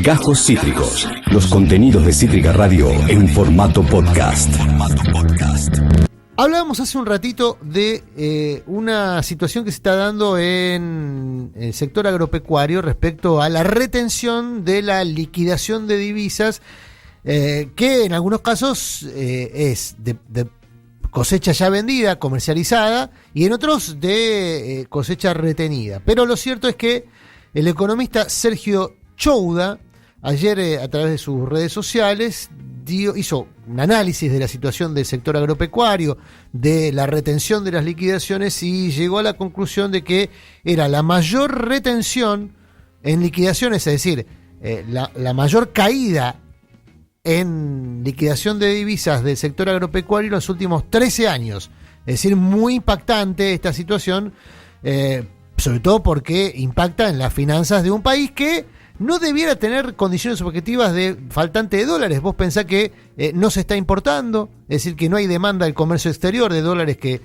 Gajos Cítricos. Los contenidos de Cítrica Radio en formato podcast. Hablábamos hace un ratito de una situación que se está dando en el sector agropecuario respecto a la retención de la liquidación de divisas, que en algunos casos es de cosecha ya vendida, comercializada, y en otros de cosecha retenida. Pero lo cierto es que el economista Sergio Chouda, ayer a través de sus redes sociales, hizo un análisis de la situación del sector agropecuario, de la retención de las liquidaciones, y llegó a la conclusión de que era la mayor retención en liquidaciones, es decir, la mayor caída en liquidación de divisas del sector agropecuario en los últimos 13 años. Es decir, muy impactante esta situación, sobre todo porque impacta en las finanzas de un país que no debiera tener condiciones objetivas de faltante de dólares. Vos pensás que no se está importando, es decir, que no hay demanda del comercio exterior de dólares, que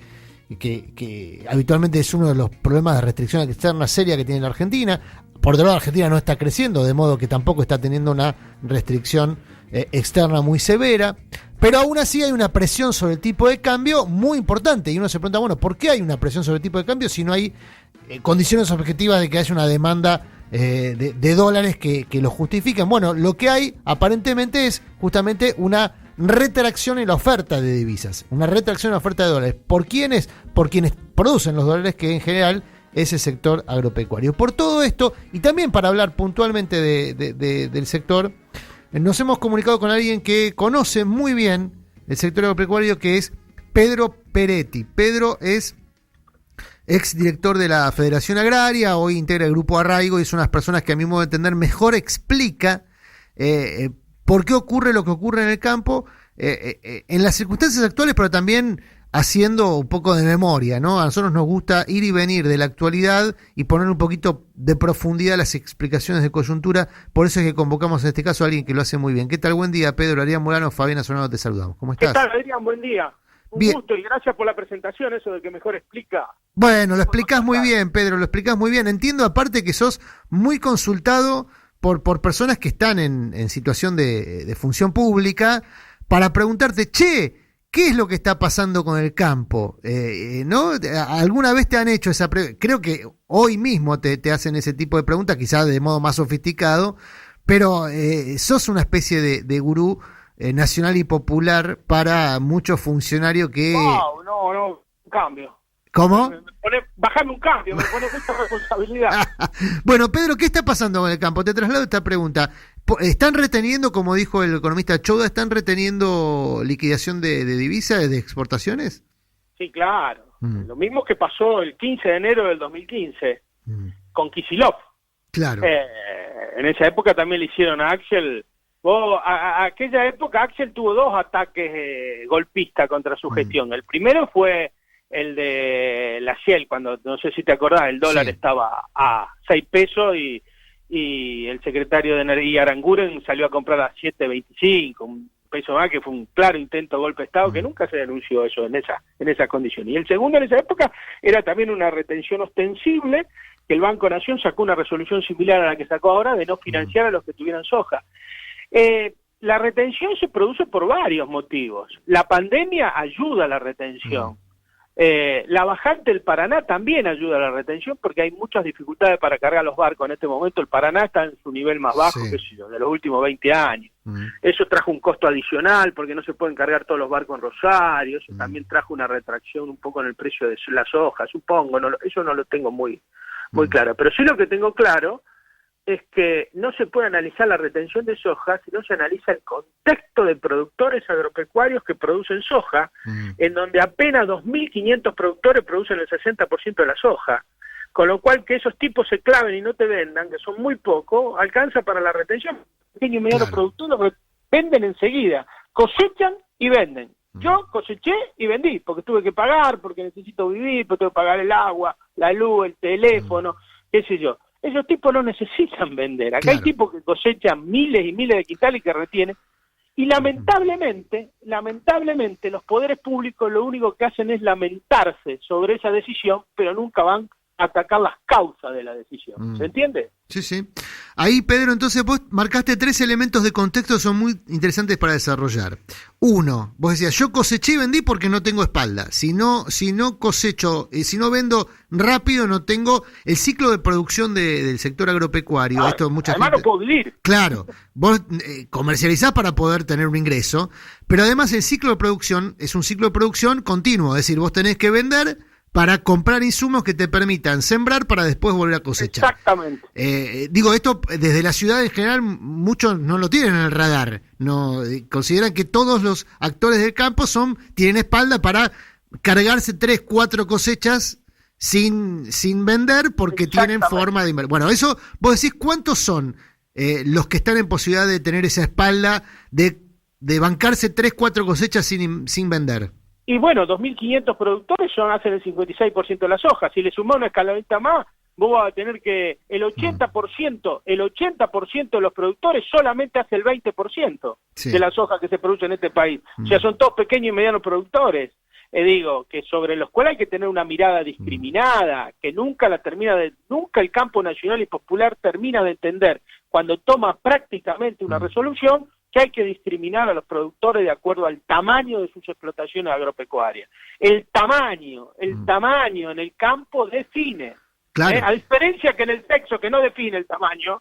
habitualmente es uno de los problemas de restricción externa seria que tiene la Argentina. Por otro lado, Argentina no está creciendo, de modo que tampoco está teniendo una restricción externa muy severa, pero aún así hay una presión sobre el tipo de cambio muy importante, y uno se pregunta, bueno, ¿por qué hay una presión sobre el tipo de cambio si no hay condiciones objetivas de que haya una demanda de dólares que lo justifiquen? Bueno, lo que hay aparentemente es justamente una retracción en la oferta de divisas, una retracción en la oferta de dólares. ¿Por quiénes? Por quienes producen los dólares, que en general es el sector agropecuario. Por todo esto, y también para hablar puntualmente del sector, nos hemos comunicado con alguien que conoce muy bien el sector agropecuario, que es Pedro Peretti. Pedro es exdirector de la Federación Agraria, hoy integra el Grupo Arraigo, y es una de las personas que, a mi modo de entender, mejor explica por qué ocurre lo que ocurre en el campo, en las circunstancias actuales, pero también haciendo un poco de memoria, ¿no? A nosotros nos gusta ir y venir de la actualidad y poner un poquito de profundidad a las explicaciones de coyuntura. Por eso es que convocamos en este caso a alguien que lo hace muy bien. ¿Qué tal? Buen día, Pedro. Adrián Molano, Fabiana Sonado, te saludamos. ¿Cómo estás? ¿Qué tal, Adrián? Buen día. Un gusto y gracias por la presentación, eso de que mejor explica. Bueno, lo explicás muy bien, Pedro, lo explicás muy bien. Entiendo aparte que sos muy consultado por personas que están en situación de función pública para preguntarte, ¿qué es lo que está pasando con el campo? ¿No? ¿Alguna vez te han hecho esa pregunta? Creo que hoy mismo te hacen ese tipo de preguntas, quizás de modo más sofisticado, pero sos una especie de gurú nacional y popular para muchos funcionarios que... Wow, no, un cambio. ¿Cómo? Bajame un cambio, me pone mucha responsabilidad. Bueno, Pedro, ¿qué está pasando con el campo? Te traslado esta pregunta. ¿Están reteniendo, como dijo el economista Chouda, están reteniendo liquidación de divisas, de exportaciones? Sí, claro. Lo mismo que pasó el 15 de enero del 2015 con Kicillof. Claro. En esa época también le hicieron a Axel... aquella época Axel tuvo dos ataques golpistas contra su gestión. El primero fue el de la Shell, cuando, no sé si te acordás, el dólar estaba a 6 pesos y el secretario de Energía Aranguren salió a comprar a 7.25, un peso más, que fue un claro intento de golpe de Estado, que nunca se denunció eso en esas condiciones. Y el segundo en esa época era también una retención ostensible, que el Banco Nación sacó una resolución similar a la que sacó ahora, de no financiar a los que tuvieran soja. La retención se produce por varios motivos. La pandemia ayuda a la retención. La bajante del Paraná también ayuda a la retención, porque hay muchas dificultades para cargar los barcos en este momento. El Paraná está en su nivel más bajo, qué sé yo, de los últimos 20 años. Eso trajo un costo adicional porque no se pueden cargar todos los barcos en Rosario. Eso también trajo una retracción un poco en el precio de la soja, supongo. Eso no lo tengo muy claro. Pero sí lo que tengo claro es que no se puede analizar la retención de soja si no se analiza el contexto de productores agropecuarios que producen soja, en donde apenas 2.500 productores producen el 60% de la soja, con lo cual que esos tipos se claven y no te vendan, que son muy pocos, alcanza para la retención. Pequeño y mediano productor venden enseguida, cosechan y venden. Yo coseché y vendí, porque tuve que pagar, porque necesito vivir, porque tengo que pagar el agua, la luz, el teléfono, qué sé yo. Esos tipos no necesitan vender. Acá hay tipos que cosechan miles y miles de quintales y que retienen. Y lamentablemente, los poderes públicos lo único que hacen es lamentarse sobre esa decisión, pero nunca van atacar las causas de la decisión. ¿Se entiende? Sí, sí. Ahí, Pedro, entonces vos marcaste 3 elementos de contexto que son muy interesantes para desarrollar. Uno, vos decías, yo coseché y vendí porque no tengo espalda. Si no cosecho, si no vendo rápido, no tengo el ciclo de producción del sector agropecuario. Esto mucha además gente... no puedo vivir. Claro, vos comercializás para poder tener un ingreso, pero además el ciclo de producción es un ciclo de producción continuo. Es decir, vos tenés que vender para comprar insumos que te permitan sembrar para después volver a cosechar. Exactamente. Digo, esto desde la ciudad en general muchos no lo tienen en el radar. No consideran que todos los actores del campo tienen espalda para cargarse 3, 4 cosechas sin vender porque tienen forma de invertir. Bueno, eso vos decís, ¿cuántos son los que están en posibilidad de tener esa espalda de bancarse 3, 4 cosechas sin vender? Y bueno, 2.500 productores hacen el 56% de las hojas. Si le sumás una escaloneta más, vos vas a tener que el 80% de los productores solamente hace el 20% de las hojas que se producen en este país. O sea, son todos pequeños y medianos productores. Digo, que sobre los cuales hay que tener una mirada discriminada, que nunca el campo nacional y popular termina de entender cuando toma prácticamente una resolución que hay que discriminar a los productores de acuerdo al tamaño de sus explotaciones agropecuarias. El tamaño en el campo define. Claro. A diferencia que en el sexo, que no define el tamaño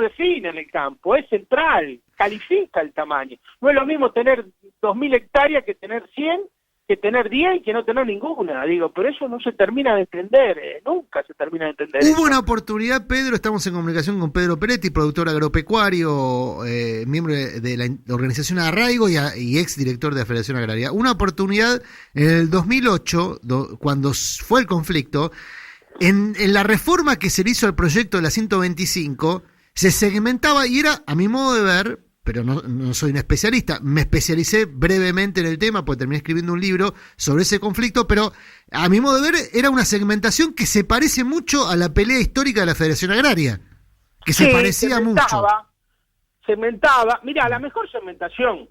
define en el campo, es central, califica el tamaño. No es lo mismo tener 2.000 hectáreas que tener 100, que tener 10 y que no tener ninguna, pero eso no se termina de entender, nunca se termina de entender. Hubo una oportunidad, Pedro, estamos en comunicación con Pedro Peretti, productor agropecuario, miembro de la organización Arraigo y ex director de la Federación Agraria. Una oportunidad en el 2008, cuando fue el conflicto, en la reforma que se le hizo al proyecto de la 125, se segmentaba y era, a mi modo de ver, pero no soy un especialista, me especialicé brevemente en el tema porque terminé escribiendo un libro sobre ese conflicto, pero a mi modo de ver era una segmentación que se parece mucho a la pelea histórica de la Federación Agraria, que se parecía mucho. Segmentaba, mira, la mejor segmentación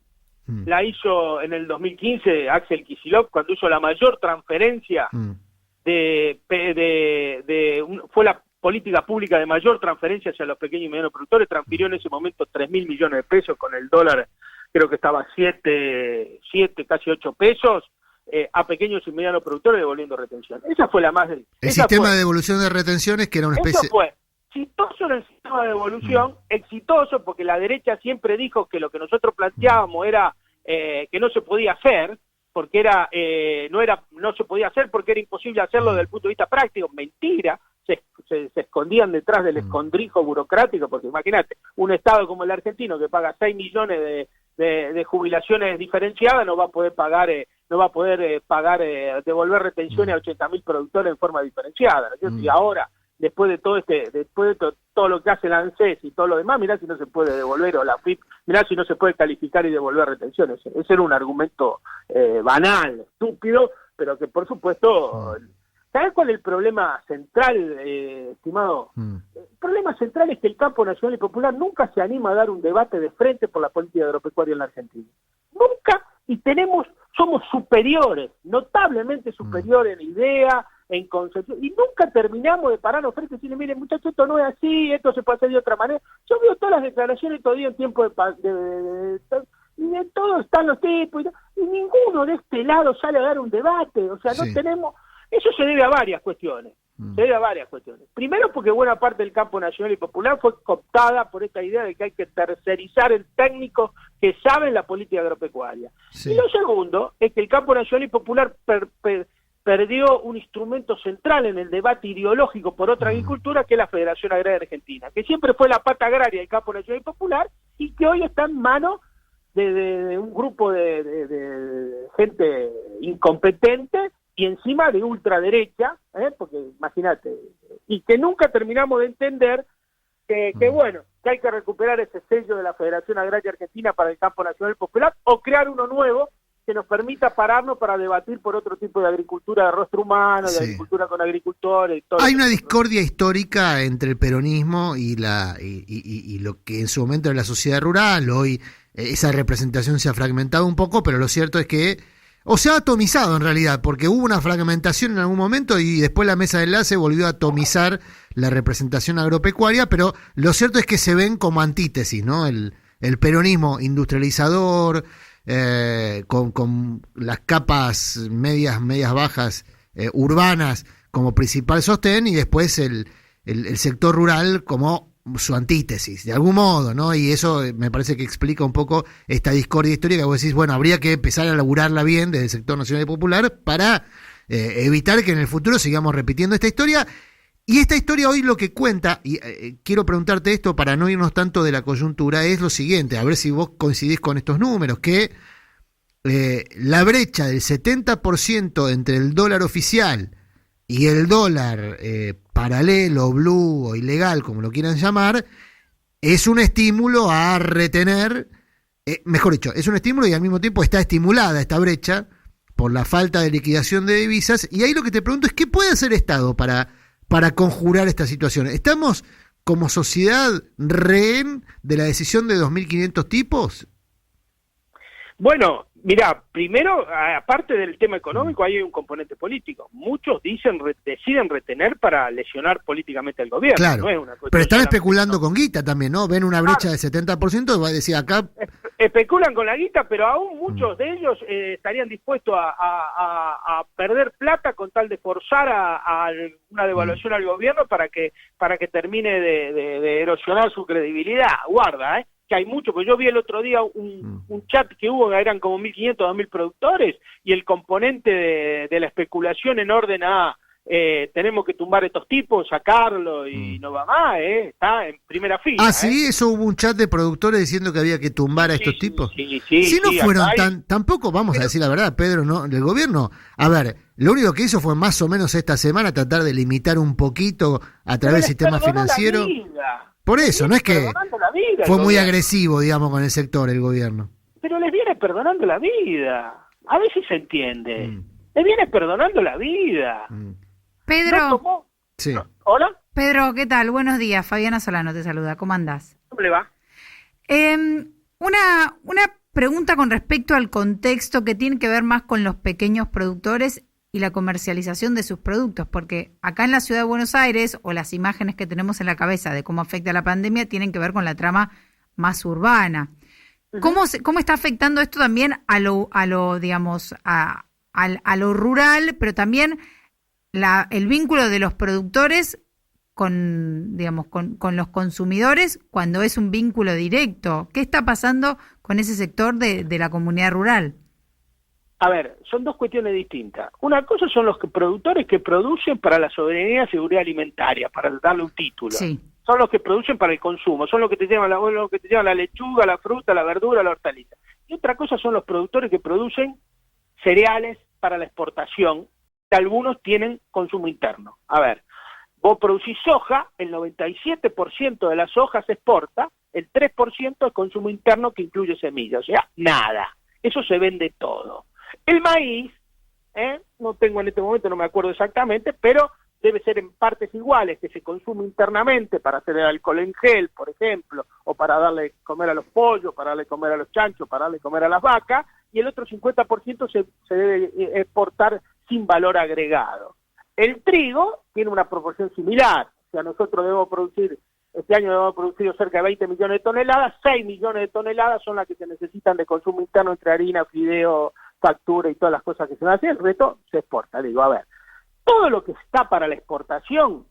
la hizo en el 2015 Axel Kicillof cuando hizo la mayor transferencia fue la política pública de mayor transferencia hacia los pequeños y medianos productores, transfirió en ese momento 3.000 millones de pesos con el dólar, creo que estaba 7, casi 8 pesos, a pequeños y medianos productores devolviendo retención. Esa fue la más... El sistema de devolución de retenciones, que era una especie... Eso fue exitoso en el sistema de devolución, exitoso porque la derecha siempre dijo que lo que nosotros planteábamos era que no se podía hacer, porque no se podía hacer porque era imposible hacerlo desde el punto de vista práctico. Mentira. Se escondían detrás del escondrijo burocrático, porque imagínate, un Estado como el argentino que paga 6 millones de jubilaciones diferenciadas no va a poder devolver retenciones a 80.000 productores en forma diferenciada, ¿no? Y ahora, después de todo lo que hace la ANSES y todo lo demás, mirá si no se puede devolver, o la FIP, mirá si no se puede calificar y devolver retenciones. Ese era un argumento banal, estúpido, pero que por supuesto... ¿Sabes cuál es el problema central, estimado? El problema central es que el campo nacional y popular nunca se anima a dar un debate de frente por la política agropecuaria en la Argentina. Nunca, y somos superiores, notablemente superiores en idea, en concepción, y nunca terminamos de pararnos frente y decirle, miren muchachos, esto no es así, esto se puede hacer de otra manera. Yo veo todas las declaraciones todavía en tiempo y de todos están los tipos, y ninguno de este lado sale a dar un debate, o sea, no tenemos... Eso se debe a varias cuestiones. Primero porque buena parte del campo nacional y popular fue cooptada por esta idea de que hay que tercerizar el técnico que sabe la política agropecuaria. Y lo segundo es que el campo nacional y popular perdió un instrumento central en el debate ideológico por otra agricultura, que es la Federación Agraria Argentina, que siempre fue la pata agraria del campo nacional y popular y que hoy está en manos de un grupo de gente incompetente y encima de ultraderecha, porque imagínate, y que nunca terminamos de entender que hay que recuperar ese sello de la Federación Agraria Argentina para el campo nacional popular o crear uno nuevo que nos permita pararnos para debatir por otro tipo de agricultura de rostro humano, de agricultura con agricultores. Todo hay una discordia histórica entre el peronismo y lo que en su momento era la sociedad rural. Hoy esa representación se ha fragmentado un poco, pero lo cierto es que O se ha atomizado en realidad, porque hubo una fragmentación en algún momento y después la mesa de enlace volvió a atomizar la representación agropecuaria, pero lo cierto es que se ven como antítesis, ¿no? El peronismo industrializador, con las capas medias bajas urbanas como principal sostén, y después el sector rural como su antítesis, de algún modo, ¿no? Y eso me parece que explica un poco esta discordia histórica, que vos decís, bueno, habría que empezar a laburarla bien desde el sector nacional y popular para evitar que en el futuro sigamos repitiendo esta historia. Y esta historia hoy lo que cuenta, y quiero preguntarte esto para no irnos tanto de la coyuntura, es lo siguiente, a ver si vos coincidís con estos números, que la brecha del 70% entre el dólar oficial y el dólar paralelo, blue o ilegal, como lo quieran llamar, es un estímulo a retener, mejor dicho, es un estímulo y al mismo tiempo está estimulada esta brecha por la falta de liquidación de divisas. Y ahí lo que te pregunto es, ¿qué puede hacer el Estado para conjurar esta situación? ¿Estamos como sociedad rehén de la decisión de 2.500 tipos? Bueno, mira, primero, aparte del tema económico, hay un componente político. Muchos deciden retener para lesionar políticamente al gobierno. Claro, no es una cuestión, pero están especulando no, con guita también, ¿no? Ven una brecha de 70%, va a decir acá... Especulan con la guita, pero aún muchos de ellos estarían dispuestos a perder plata con tal de forzar a una devaluación al gobierno para que termine de erosionar su credibilidad. Guarda, que hay mucho, porque yo vi el otro día un chat que hubo, eran como 1.500, 2.000 productores, y el componente de la especulación en orden a tenemos que tumbar a estos tipos, sacarlo y no va más, está en primera fila. Ah, sí, eso hubo un chat de productores diciendo que había que tumbar a estos tipos. Si no fueron tampoco, vamos a decir la verdad, Pedro, no, el gobierno, a ver, lo único que hizo fue más o menos esta semana tratar de limitar un poquito a través del sistema financiero. Por eso, no es que fue muy agresivo, digamos, con el sector, el gobierno. Pero les viene perdonando la vida. A ver si se entiende. Les viene perdonando la vida. Pedro. Sí. ¿Hola? Pedro, ¿qué tal? Buenos días. Fabiana Solano te saluda. ¿Cómo andás? ¿Cómo le va? Una pregunta con respecto al contexto que tiene que ver más con los pequeños productores y la comercialización de sus productos, porque acá en la ciudad de Buenos Aires, o las imágenes que tenemos en la cabeza de cómo afecta la pandemia, tienen que ver con la trama más urbana. ¿Cómo está afectando esto también a lo digamos, a lo rural, pero también el vínculo de los productores con los consumidores cuando es un vínculo directo? ¿Qué está pasando con ese sector de la comunidad rural? A ver, son dos cuestiones distintas. Una cosa son los productores que producen para la soberanía y seguridad alimentaria, para darle un título. Sí. Son los que producen para el consumo, son los que te llevan la lechuga, la fruta, la verdura, la hortaliza. Y otra cosa son los productores que producen cereales para la exportación, que algunos tienen consumo interno. A ver, vos producís soja, el 97% de la soja se exporta, el 3% es consumo interno que incluye semillas, o sea, nada. Eso se vende todo. El maíz, no tengo en este momento, no me acuerdo exactamente, pero debe ser en partes iguales, que se consume internamente para hacer el alcohol en gel, por ejemplo, o para darle comer a los pollos, para darle comer a los chanchos, para darle comer a las vacas, y el otro 50% se debe exportar sin valor agregado. El trigo tiene una proporción similar, o sea, nosotros este año debemos producir cerca de 20 millones de toneladas, 6 millones de toneladas son las que se necesitan de consumo interno entre harina, fideo, factura y todas las cosas que se hacen, el resto se exporta. Digo, a ver, todo lo que está para la exportación,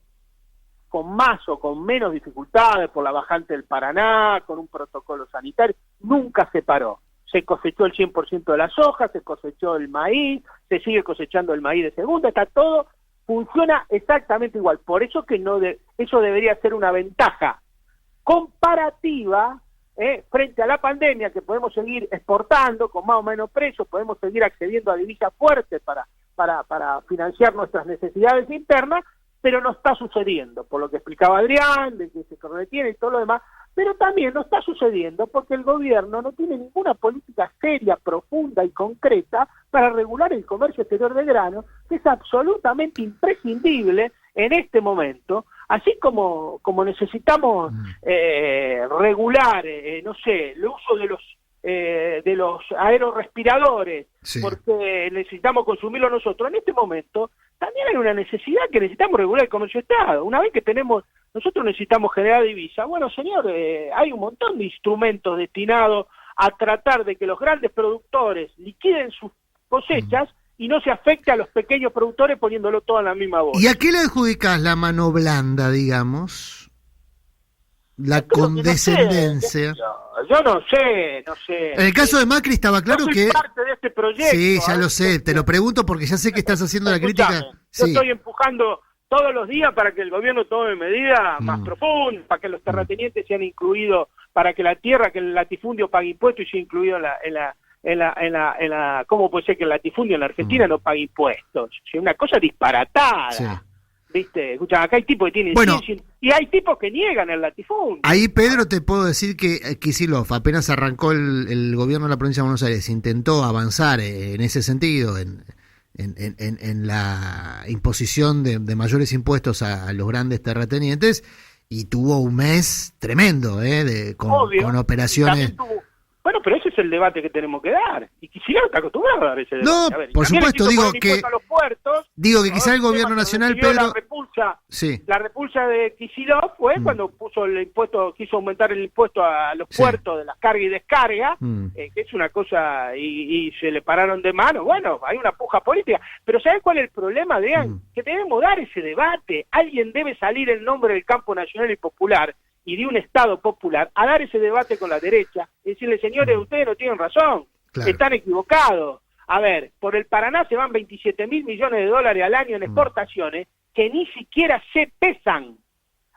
con más o con menos dificultades, por la bajante del Paraná, con un protocolo sanitario, nunca se paró. Se cosechó el 100% de la soja, se cosechó el maíz, se sigue cosechando el maíz de segunda, está todo, funciona exactamente igual. Por eso que eso debería ser una ventaja comparativa frente a la pandemia, que podemos seguir exportando con más o menos precios, podemos seguir accediendo a divisas fuertes para financiar nuestras necesidades internas, pero no está sucediendo, por lo que explicaba Adrián, de que se retiene y todo lo demás, pero también no está sucediendo porque el gobierno no tiene ninguna política seria, profunda y concreta para regular el comercio exterior de grano, que es absolutamente imprescindible en este momento, así como necesitamos regular, el uso de los de los aerorespiradores, Sí. porque necesitamos consumirlo nosotros. En este momento también hay una necesidad que necesitamos regular el comercio externo. Una vez que nosotros necesitamos generar divisa. Bueno, señor, hay un montón de instrumentos destinados a tratar de que los grandes productores liquiden sus cosechas y no se afecte a los pequeños productores poniéndolo todo en la misma bolsa. ¿Y a qué le adjudicás la mano blanda, digamos? La condescendencia. Yo no sé. En el caso de Macri estaba claro yo soy que... parte de este proyecto. Sí, ya lo sé, te lo pregunto porque ya sé que estás haciendo la crítica. Yo Sí. estoy empujando todos los días para que el gobierno tome medidas más profundas, para que los terratenientes sean incluidos, para que la tierra, que el latifundio pague impuestos y sea incluido en la ¿cómo puede ser que el latifundio en la Argentina no pague impuestos? Es una cosa disparatada. Sí. ¿Viste? Escucha, acá hay tipos que tienen Bueno, 100, y hay tipos que niegan el latifundio. Ahí, Pedro, te puedo decir que Kicillof, apenas arrancó el gobierno de la provincia de Buenos Aires, intentó avanzar en ese sentido, en la imposición de mayores impuestos a los grandes terratenientes, y tuvo un mes tremendo, con operaciones... Bueno, pero ese es el debate que tenemos que dar. Y Kicillof está acostumbrado a dar ese debate. No, A ver, por también supuesto, le quiso digo poner que... impuesto a los puertos, Digo que quizá el gobierno cuando nacional, recibió Pedro... La repulsa de Kicillof fue cuando puso el impuesto, quiso aumentar el impuesto a los puertos de las carga y descarga, que es una cosa, y se le pararon de mano. Bueno, hay una puja política. Pero ¿saben cuál es el problema, Dean? Que debemos dar ese debate. Alguien debe salir en nombre del campo nacional y popular y de un Estado popular a dar ese debate con la derecha y decirle, señores, ustedes no tienen razón, Claro. están equivocados. A ver, por el Paraná se van 27.000 millones de dólares al año en exportaciones que ni siquiera se pesan.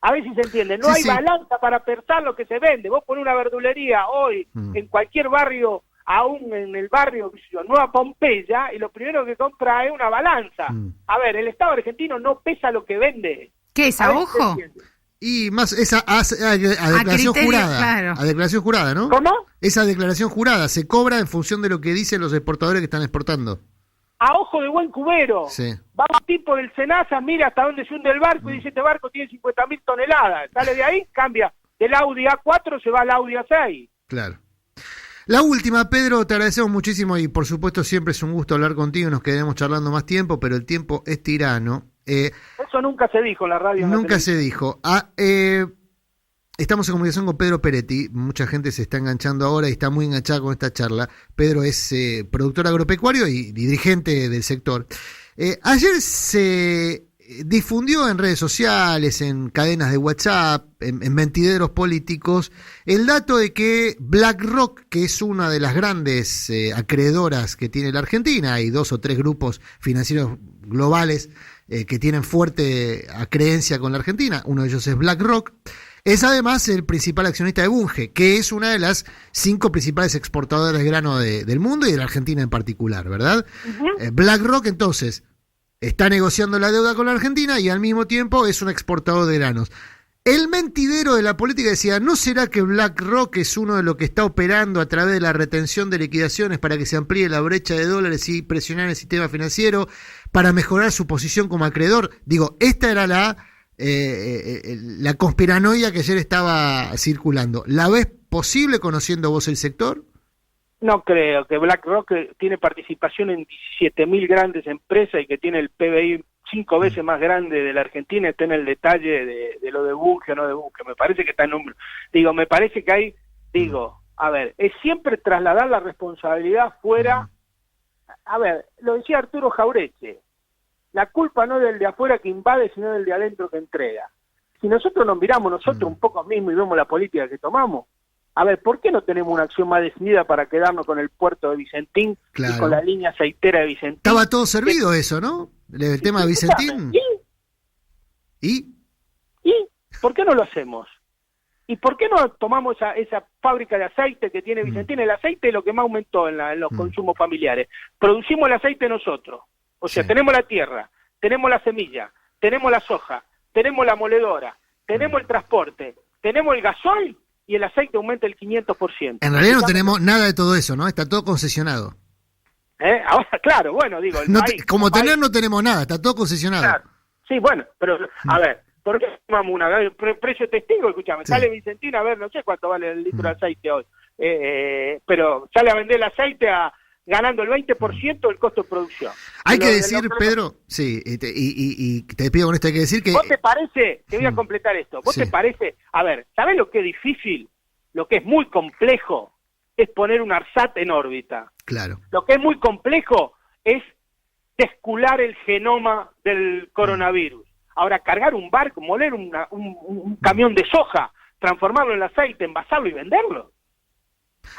A ver si se entiende, no Sí, hay sí. balanza para pesar lo que se vende. Vos pones una verdulería hoy en cualquier barrio, aún en el barrio qué sé yo, Nueva Pompeya, y lo primero que compra es una balanza. A ver, el Estado argentino no pesa lo que vende. ¿Qué es, A a ver si se ojo? entiende. Y más esa a declaración criterio, jurada. claro. A declaración jurada, ¿no? ¿Cómo? Esa declaración jurada se cobra en función de lo que dicen los exportadores que están exportando. A ojo de buen cubero. Sí. Va un tipo del Senasa, mira hasta dónde se hunde el barco y dice, este barco tiene 50.000 toneladas. Sale de ahí, cambia del Audi A4, se va al Audi A6. Claro. La última, Pedro, te agradecemos muchísimo y por supuesto siempre es un gusto hablar contigo, nos quedaremos charlando más tiempo, pero el tiempo es tirano. Eso nunca se dijo en la radio. Nunca se dijo. Estamos en comunicación con Pedro Peretti, mucha gente se está enganchando ahora y está muy enganchada con esta charla. Pedro es productor agropecuario y dirigente del sector. Ayer se difundió en redes sociales, en cadenas de WhatsApp, en mentideros políticos, el dato de que BlackRock, que es una de las grandes acreedoras que tiene la Argentina, hay 2 o 3 grupos financieros globales que tienen fuerte acreencia con la Argentina, uno de ellos es BlackRock, es además el principal accionista de Bunge, que es una de las 5 principales exportadoras de grano del mundo y de la Argentina en particular, ¿verdad? BlackRock, entonces, está negociando la deuda con la Argentina y al mismo tiempo es un exportador de granos. El mentidero de la política decía, ¿no será que BlackRock es uno de los que está operando a través de la retención de liquidaciones para que se amplíe la brecha de dólares y presionar el sistema financiero para mejorar su posición como acreedor? Digo, esta era la conspiranoia que ayer estaba circulando. ¿La ves posible conociendo vos el sector? No creo, que BlackRock tiene participación en 17.000 grandes empresas y que tiene el PBI 5 veces más grande de la Argentina, está en el detalle de lo de Bunge o no de Bunge. Me parece que está en número. Digo, me parece que hay, a ver, es siempre trasladar la responsabilidad fuera. A ver, lo decía Arturo Jaureche, la culpa no es del de afuera que invade, sino del de adentro que entrega. Si nosotros nos miramos nosotros un poco mismo y vemos la política que tomamos, a ver, ¿por qué no tenemos una acción más decidida para quedarnos con el puerto de Vicentín y con la línea aceitera de Vicentín? Estaba todo servido eso, ¿no? El tema de Vicentín. ¿Y? ¿Por qué no lo hacemos? ¿Y por qué no tomamos esa fábrica de aceite que tiene Vicentín? El aceite es lo que más aumentó en los consumos familiares. Producimos el aceite nosotros. O sea, tenemos la tierra, tenemos la semilla, tenemos la soja, tenemos la moledora, tenemos el transporte, tenemos el gasoil y el aceite aumenta el 500%. En realidad no tenemos nada de todo eso, ¿no? Está todo concesionado. Ahora, claro, bueno, digo... Como tener no tenemos nada, está todo concesionado. Claro. Sí, bueno, pero a ver, ¿por qué tomamos precio testigo? Escúchame, sale Vicentín, a ver, no sé cuánto vale el litro de aceite hoy. pero sale a vender el aceite ganando el 20% del costo de producción. Hay que decir, Pedro, sí, y te pido con esto, hay que decir que... ¿Vos te parece, te voy a completar esto, vos te parece, a ver, ¿sabés lo que es difícil? Lo que es muy complejo es poner un ARSAT en órbita. Claro. Lo que es muy complejo es descular el genoma del coronavirus. Ahora, cargar un barco, moler un camión de soja, transformarlo en aceite, envasarlo y venderlo.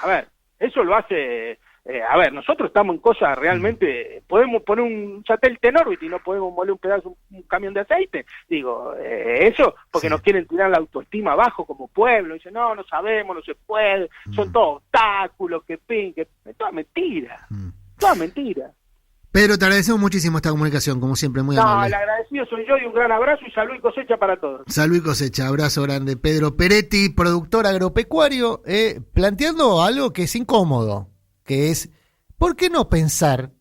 A ver, eso lo hace... nosotros estamos en cosas realmente... Podemos poner un satélite en órbita y no podemos moler un camión de aceite. Digo, eso porque nos quieren tirar la autoestima abajo como pueblo. Dicen, no sabemos, no se puede, son todos obstáculos, que toda mentira. Toda mentira. Pedro, te agradecemos muchísimo esta comunicación, como siempre, muy amable. El agradecido soy yo y un gran abrazo y salud y cosecha para todos. Salud y cosecha, abrazo grande. Pedro Peretti, productor agropecuario, planteando algo que es incómodo, que es, ¿por qué no pensar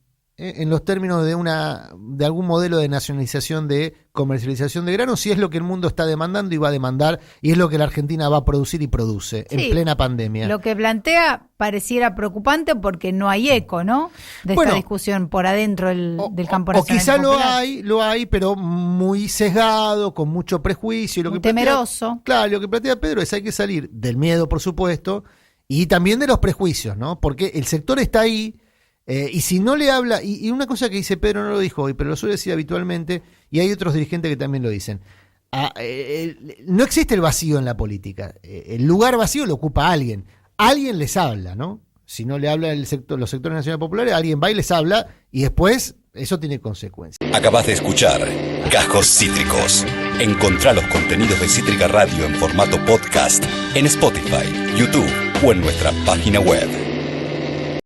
en los términos de algún modelo de nacionalización de comercialización de granos, si es lo que el mundo está demandando y va a demandar, y es lo que la Argentina va a producir y produce en plena pandemia? Lo que plantea pareciera preocupante porque no hay eco, ¿no? De esta discusión por adentro del campo nacional. O quizá lo hay, pero muy sesgado, con mucho prejuicio. Muy temeroso. Claro, lo que plantea Pedro es hay que salir del miedo, por supuesto, y también de los prejuicios, ¿no? Porque el sector está ahí, y si no le habla, y una cosa que dice Pedro no lo dijo hoy, pero lo suele decir habitualmente, y hay otros dirigentes que también lo dicen. No existe el vacío en la política. El lugar vacío lo ocupa alguien. Alguien les habla, ¿no? Si no le habla los sectores nacionales populares, alguien va y les habla, y después eso tiene consecuencias. Acabas de escuchar Gajos Cítricos. Encontrá los contenidos de Cítrica Radio en formato podcast en Spotify, YouTube o en nuestra página web.